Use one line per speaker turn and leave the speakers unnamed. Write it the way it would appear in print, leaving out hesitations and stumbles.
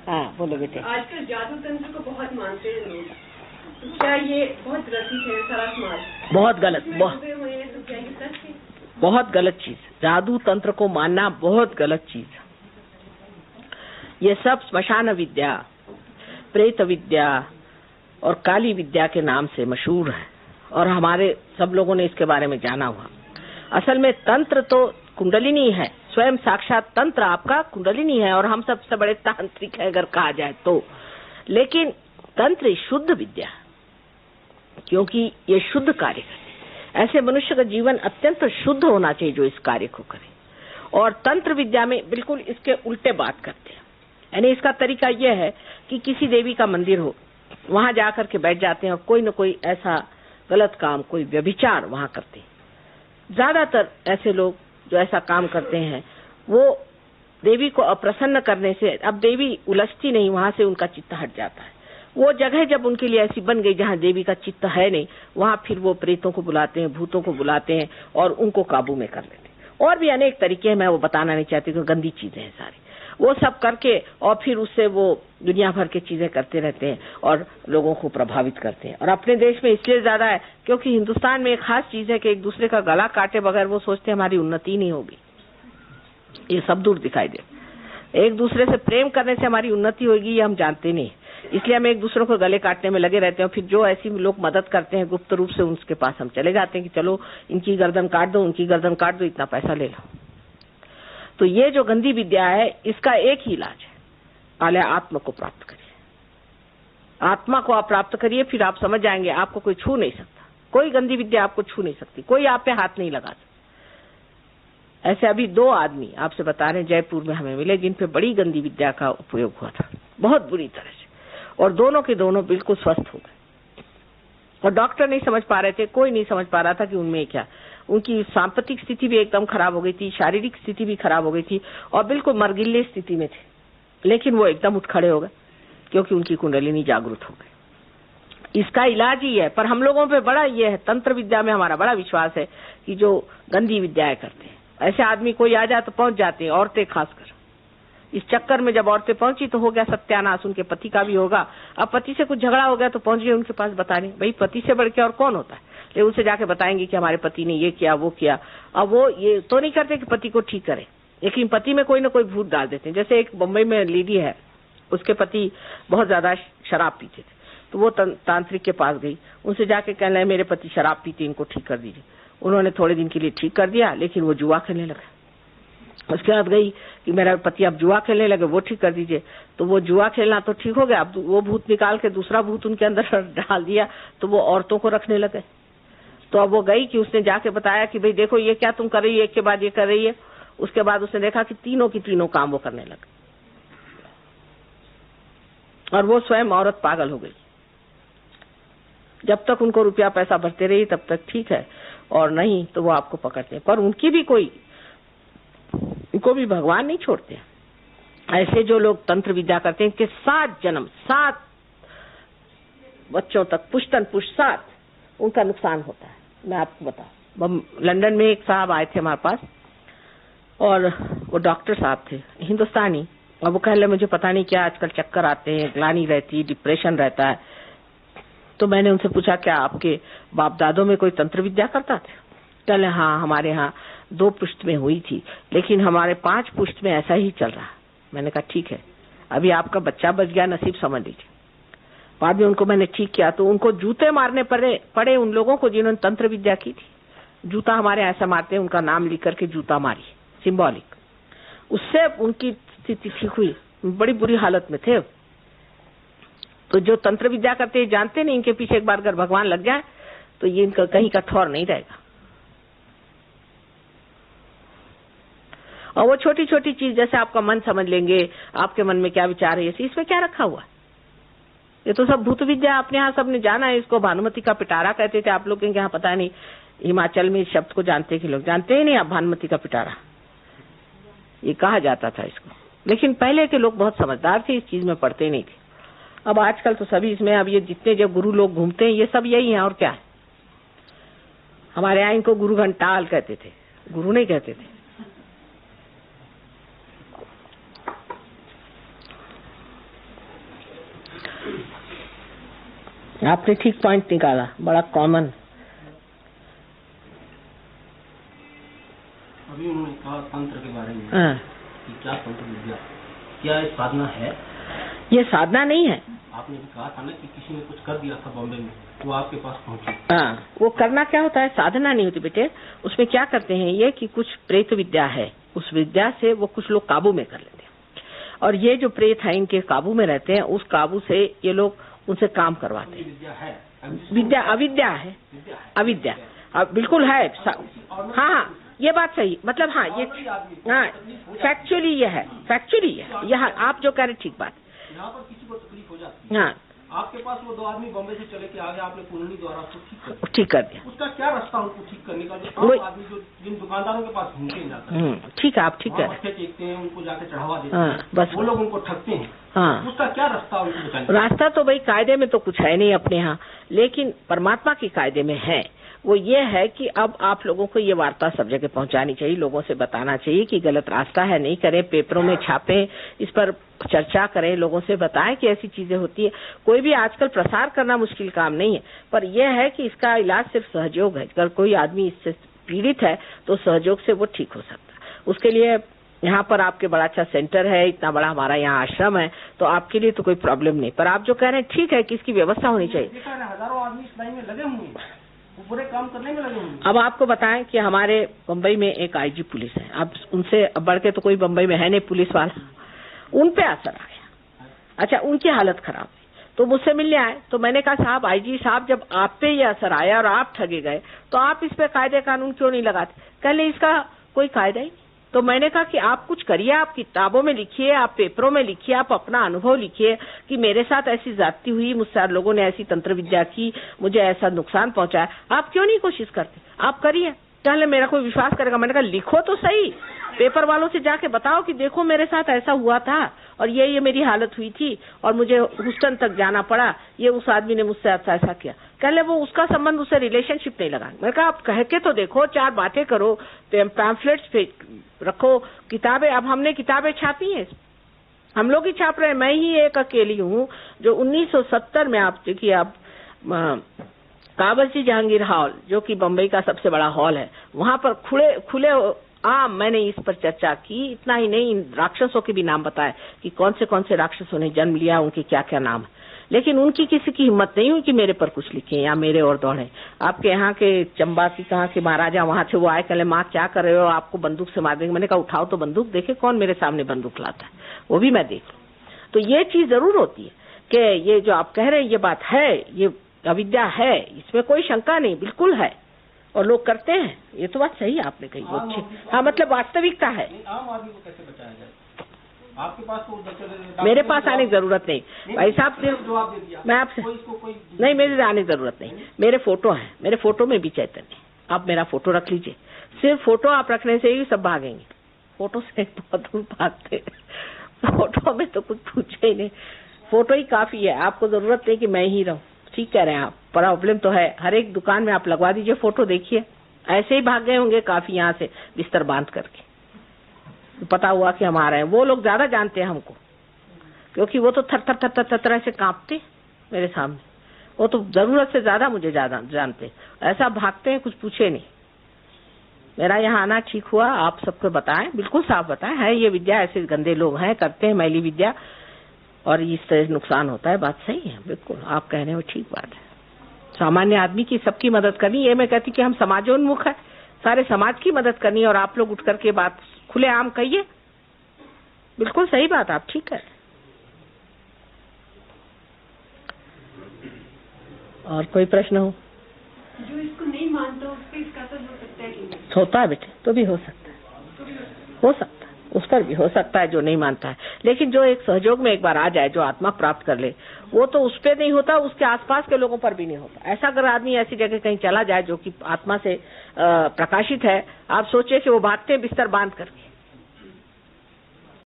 हाँ बोलो बेटे।
आजकल जादू तंत्र को बहुत मानते हैं लोग, तो क्या ये बहुत ग्रसित है सारा समाज? बहुत गलत,
बहुत गलत चीज। जादू तंत्र को मानना बहुत गलत चीज। ये सब स्मशान विद्या, प्रेत विद्या और काली विद्या के नाम से मशहूर है और हमारे सब लोगों ने इसके बारे में जाना हुआ। असल में तंत्र तो कुंडलिनी है, स्वयं साक्षात तंत्र आपका कुंडलिनी है और हम सबसे बड़े तांत्रिक है अगर कहा जाए तो। लेकिन तंत्र शुद्ध विद्या, क्योंकि ये शुद्ध कार्य करे। ऐसे मनुष्य का जीवन अत्यंत शुद्ध होना चाहिए जो इस कार्य को करे। और तंत्र विद्या में बिल्कुल इसके उल्टे बात करते हैं। यानी इसका तरीका यह है कि किसी देवी का मंदिर हो, वहां जाकर के बैठ जाते हैं और कोई न कोई ऐसा गलत काम, कोई व्यभिचार वहां करते हैं। ज्यादातर ऐसे लोग जो ऐसा काम करते हैं वो देवी को अप्रसन्न करने से, अब देवी उलझती नहीं, वहां से उनका चित्त हट जाता है। वो जगह जब उनके लिए ऐसी बन गई जहां देवी का चित्त है नहीं, वहां फिर वो प्रेतों को बुलाते हैं, भूतों को बुलाते हैं और उनको काबू में कर लेते हैं। और भी अनेक तरीके हैं, मैं वो बताना नहीं चाहती क्योंकि गंदी चीजें हैं सारी। वो सब करके और फिर उससे वो दुनिया भर की चीजें करते रहते हैं और लोगों को प्रभावित करते हैं। और अपने देश में इसलिए ज्यादा है क्योंकि हिंदुस्तान में एक खास चीज है कि एक दूसरे का गला काटे बगैर वो सोचते हैं हमारी उन्नति नहीं होगी। ये सब दूर दिखाई दे। एक दूसरे से प्रेम करने से हमारी उन्नति होगी ये हम जानते नहीं, इसलिए हम एक दूसरे को गले काटने में लगे रहते हैं। फिर जो ऐसी लोग मदद करते हैं गुप्त रूप से, उनके पास हम चले जाते हैं कि चलो इनकी गर्दन काट दो, उनकी गर्दन काट दो, इतना पैसा ले लो। तो ये जो गंदी विद्या है इसका एक ही इलाज है, पहले आत्मा को प्राप्त करिए। आत्मा को आप प्राप्त करिए, फिर आप समझ जाएंगे आपको कोई छू नहीं सकता। कोई गंदी विद्या आपको छू नहीं सकती, कोई आप पे हाथ नहीं लगा सकता। ऐसे अभी 2 आदमी आपसे बता रहे हैं जयपुर में हमें मिले जिन पे बड़ी गंदी विद्या का उपयोग हुआ था, बहुत बुरी तरह से, और दोनों के दोनों बिल्कुल स्वस्थ हो गए। और डॉक्टर नहीं समझ पा रहे थे, कोई नहीं समझ पा रहा था कि उनमें क्या। उनकी सांपत्तिक स्थिति भी एकदम खराब हो गई थी, शारीरिक स्थिति भी खराब हो गई थी और बिल्कुल मरगिल्ले स्थिति में थे, लेकिन वो एकदम उठ खड़े हो गए क्योंकि उनकी कुंडलिनी जागृत हो गई। इसका इलाज ही है। पर हम लोगों पे बड़ा ये है, तंत्र विद्या में हमारा बड़ा विश्वास है कि जो गंदी विद्याएं करते हैं ऐसे आदमी कोई आ जाए तो पहुंच जाते हैं, औरतें खासकर। इस चक्कर में जब औरतें पहुंची तो हो गया सत्यानाश, उनके पति का भी होगा। अब पति से कुछ झगड़ा हो गया तो पहुंच गए उनके पास बताने, भाई पति से बढ़ के और कौन होता है। लेकिन उनसे जाके बताएंगे कि हमारे पति ने ये किया वो किया। अब वो ये तो नहीं करते कि पति को ठीक करे, लेकिन पति में कोई ना कोई भूत डाल देते हैं। जैसे एक बम्बई में लेडी है, उसके पति बहुत ज्यादा शराब पीते थे, तो वो तांत्रिक के पास गई, उनसे जाके कहने लगे मेरे पति शराब पीते, इनको ठीक कर दीजिए। उन्होंने थोड़े दिन के लिए ठीक कर दिया, लेकिन वो जुआ खेलने लगा। उसके बाद गई कि मेरा पति अब जुआ खेलने लगे, वो ठीक कर दीजिए। तो वो जुआ खेलना तो ठीक हो गया, अब वो भूत निकाल के दूसरा भूत उनके अंदर डाल दिया, तो वो औरतों को रखने लगे। तो अब वो गई कि उसने जाके बताया कि भाई देखो ये क्या तुम कर रही है, एक के बाद ये कर रही है। उसके बाद उसने देखा कि तीनों की तीनों काम वो करने लगे और वो स्वयं औरत पागल हो गई। जब तक उनको रुपया पैसा भरते रही तब तक ठीक है, और नहीं तो वो आपको पकड़ते हैं। पर उनकी भी कोई, उनको भी भगवान नहीं छोड़ते। ऐसे जो लोग तंत्र विद्या करते हैं कि 7 जन्म 7 बच्चों तक पुश्तन पुष्ट 7 उनका नुकसान होता है। मैं आपको बताऊं, लंदन में एक साहब आए थे हमारे पास और वो डॉक्टर साहब थे हिंदुस्तानी, और वो कह रहे मुझे पता नहीं क्या आजकल चक्कर आते हैं, ग्लानि रहती है, डिप्रेशन रहता है। तो मैंने उनसे पूछा क्या आपके बाप दादों में कोई तंत्र विद्या करता था? कल हाँ, हमारे यहाँ 2 पुश्त में हुई थी, लेकिन हमारे 5 पुश्त में ऐसा ही चल रहा। मैंने कहा ठीक है, अभी आपका बच्चा बच गया, नसीब समझ लीजिए। बाद में उनको मैंने ठीक किया तो उनको जूते मारने पड़े उन लोगों को जिन्होंने तंत्र विद्या की थी। जूता हमारे ऐसा मारते हैं, उनका नाम लिख करके जूता मारी, सिंबॉलिक। उससे उनकी स्थिति ठीक हुई, बड़ी बुरी हालत में थे। तो जो तंत्र विद्या करते हैं जानते नहीं, इनके पीछे एक बार अगर भगवान लग जाए तो ये इनका कहीं का ठौर नहीं रहेगा। और वो छोटी छोटी चीज जैसे आपका मन समझ लेंगे, आपके मन में क्या विचार है, इसमें क्या रखा हुआ है? ये तो सब भूत विद्या अपने यहाँ सबने जाना है। इसको भानुमति का पिटारा कहते थे। आप लोग के यहाँ पता नहीं, हिमाचल में इस शब्द को जानते कि लोग जानते ही नहीं। आप भानुमति का पिटारा ये कहा जाता था इसको, लेकिन पहले के लोग बहुत समझदार थे, इस चीज में पढ़ते नहीं थे। अब आजकल तो सभी इसमें, अब ये जितने जब गुरु लोग घूमते हैं ये सब यही है और क्या है। हमारे यहाँ इनको गुरु घंटाल कहते थे, गुरु नहीं कहते थे। आपने ठीक पॉइंट निकाला, बड़ा कॉमन।
अभी उन्होंने कहा तंत्र के बारे में कि क्या तंत्र विद्या, क्या ये साधना है?
ये साधना नहीं है।
आपने भी कहा था ना कि किसी ने कुछ कर दिया था बॉम्बे में, वो आपके पास पहुंची।
हाँ, वो करना क्या होता है, साधना नहीं होती बेटे। उसमें क्या करते हैं ये कि कुछ प्रेत विद्या है, उस विद्या से वो कुछ लोग काबू में कर लेते हैं, और ये जो प्रेत है इनके काबू में रहते हैं, उस काबू से ये लोग उनसे काम करवाते हैं।
विद्या है,
विद्या अविद्या है, अविद्या बिल्कुल है। हाँ, ये बात सही, मतलब हाँ, ये हाँ फैक्चुअली ये है, फैक्चुअली यह आप जो कह रहे ठीक बात।
यहाँ पर किसी को तकलीफ हो जाती है,
हाँ,
आपके पास वो 2 आदमी बॉम्बे से चले के आगे, आपने कुंडली द्वारा उसको
ठीक कर दिया।
उसका क्या रास्ता उनको ठीक करने का? जो आदमी जो जिन दुकानदारों के पास घूमते जाते हैं,
ठीक है, आप ठीक है,
मत्थे टेकते हैं, उनको जाके चढ़ावा देते हैं, बस वो लोग उनको ठगते हैं।
हाँ,
उसका क्या रास्ता उनको बताएंगे?
रास्ता तो भाई कायदे में तो कुछ है नहीं अपने यहाँ, लेकिन परमात्मा के कायदे में है। वो ये है कि अब आप लोगों को ये वार्ता सब जगह पहुंचानी चाहिए, लोगों से बताना चाहिए कि गलत रास्ता है, नहीं करें, पेपरों में छापें, इस पर चर्चा करें, लोगों से बताएं कि ऐसी चीजें होती है। कोई भी आजकल प्रसार करना मुश्किल काम नहीं है, पर यह है कि इसका इलाज सिर्फ सहयोग है। अगर कोई आदमी इससे पीड़ित है तो सहयोग से वो ठीक हो सकता है। उसके लिए यहाँ पर आपके बड़ा अच्छा सेंटर है, इतना बड़ा हमारा यहाँ आश्रम है, तो आपके लिए तो कोई प्रॉब्लम नहीं। पर आप जो कह रहे हैं ठीक है कि इसकी व्यवस्था होनी चाहिए।
हजारों आदमी इस लाइन में लगे हुए हैं, पूरे काम करने में लगे हुए हैं।
अब आपको बताएं कि हमारे मुंबई में एक आईजी पुलिस है, अब उनसे बढ़ के तो कोई मुंबई में है नहीं पुलिस वाला, उन पे असर आया। अच्छा, उनकी हालत खराब हुई तो मुझसे मिलने आए, तो मैंने कहा साहब, आईजी साहब, जब आप पे ये असर आया और आप ठगे गए तो आप इस पे कायदे कानून क्यों नहीं लगाते? कहले इसका कोई कायदा ही। तो मैंने कहा कि आप कुछ करिए, आप किताबों में लिखिए, आप पेपरों में लिखिए, आप अपना अनुभव लिखिए कि मेरे साथ ऐसी ज्यादती हुई, मुझसे लोगों ने ऐसी तंत्र विद्या की, मुझे ऐसा नुकसान पहुंचाया। आप क्यों नहीं कोशिश करते? आप करिए, पहले मेरा कोई विश्वास करेगा। मैंने कहा लिखो तो सही, पेपर वालों से जाके बताओ कि देखो मेरे साथ ऐसा हुआ था और ये मेरी हालत हुई थी और मुझे ह्यूस्टन तक जाना पड़ा, ये उस आदमी ने मुझसे ऐसा किया। कहले वो उसका संबंध, उससे रिलेशनशिप नहीं लगा। मैंने कहा आप कह के तो देखो, 4 बातें करो, पैम्फलेट्स पे रखो, किताबें। अब हमने किताबें छापी हैं, हम लोग ही छाप रहे हैं, मैं ही एक अकेली हूँ जो 1970 में, आप देखिए, आप काबरसी जहांगीर हॉल जो कि बम्बई का सबसे बड़ा हॉल है, वहां पर खुले आम मैंने इस पर चर्चा की। इतना ही नहीं, इन राक्षसों के भी नाम बताए कि कौन से राक्षसों ने जन्म लिया, उनके क्या क्या नाम है। लेकिन उनकी किसी की हिम्मत नहीं हुई कि मेरे पर कुछ लिखे या मेरे और दौड़े। आपके यहाँ के चंबा की कहाँ के महाराजा वहां से वो आए, कहले माँ क्या कर रहे हो, आपको बंदूक से मार देंगे। मैंने कहा उठाओ तो बंदूक, देखे कौन मेरे सामने बंदूक लाता है, वो भी मैं देख लूं। तो ये चीज जरूर होती है कि ये जो आप कह रहे हैं ये बात है, ये अविद्या है, इसमें कोई शंका नहीं, बिल्कुल है, और लोग करते हैं। ये तो बात सही आपने कही, वो अच्छी, हाँ, मतलब वास्तविकता है।
आम आदमी को कैसे बचाया जाए? आपके पास तो
मेरे पास आने की जरूरत नहीं भाई साहब, सिर्फ
जवाब दे दिया।
मैं आपसे नहीं, मेरे आने की जरूरत नहीं। मेरे फोटो है, मेरे फोटो में भी चैतन्य। आप मेरा फोटो रख लीजिए, सिर्फ फोटो आप रखने से ही सब भागेंगे। फोटो से बहुत दूर भागते, फोटो में तो कुछ पूछे ही नहीं, फोटो ही काफी है। आपको जरूरत नहीं कि मैं ही रहूं। ठीक कह रहे हैं आप, प्रॉब्लम तो है, हर एक दुकान में आप लगवा दीजिए फोटो, देखिए ऐसे ही भाग गए होंगे काफी यहाँ से बिस्तर बांध करके, पता हुआ कि हम आ रहे हैं। वो लोग ज्यादा जानते हैं हमको, क्योंकि वो तो थर थर थर थर ऐसे कांपते मेरे सामने, वो तो जरूरत से ज्यादा मुझे ज्यादा जानते, ऐसा भागते हैं कुछ पूछे नहीं। मेरा यहाँ आना ठीक हुआ, आप सबको बताएं, बिल्कुल साफ बताएं, है ये विद्या, ऐसे गंदे लोग हैं, करते हैं मैली विद्या और इससे नुकसान होता है। बात सही है, बिल्कुल आप कह रहे हो, ठीक बात है। सामान्य आदमी की सबकी मदद करनी, ये मैं कहती कि हम समाजोन्मुख है, सारे समाज की मदद करनी, और आप लोग उठ करके बात खुलेआम कहिए, बिल्कुल सही बात, आप ठीक है। और कोई प्रश्न हो?
जो इसको नहीं मानता उस पर इसका असर हो सकता है कि नहीं?
होता है बेटे, तो भी हो सकता है, हो सकता है, उस पर भी हो सकता है जो नहीं मानता है। लेकिन जो एक सहयोग में एक बार आ जाए, जो आत्मा प्राप्त कर ले, वो तो उस पर नहीं होता, उसके आसपास के लोगों पर भी नहीं होता। ऐसा अगर आदमी ऐसी जगह कहीं चला जाए जो कि आत्मा से प्रकाशित है, आप सोचिए कि वो भागते हैं बिस्तर बांध करके,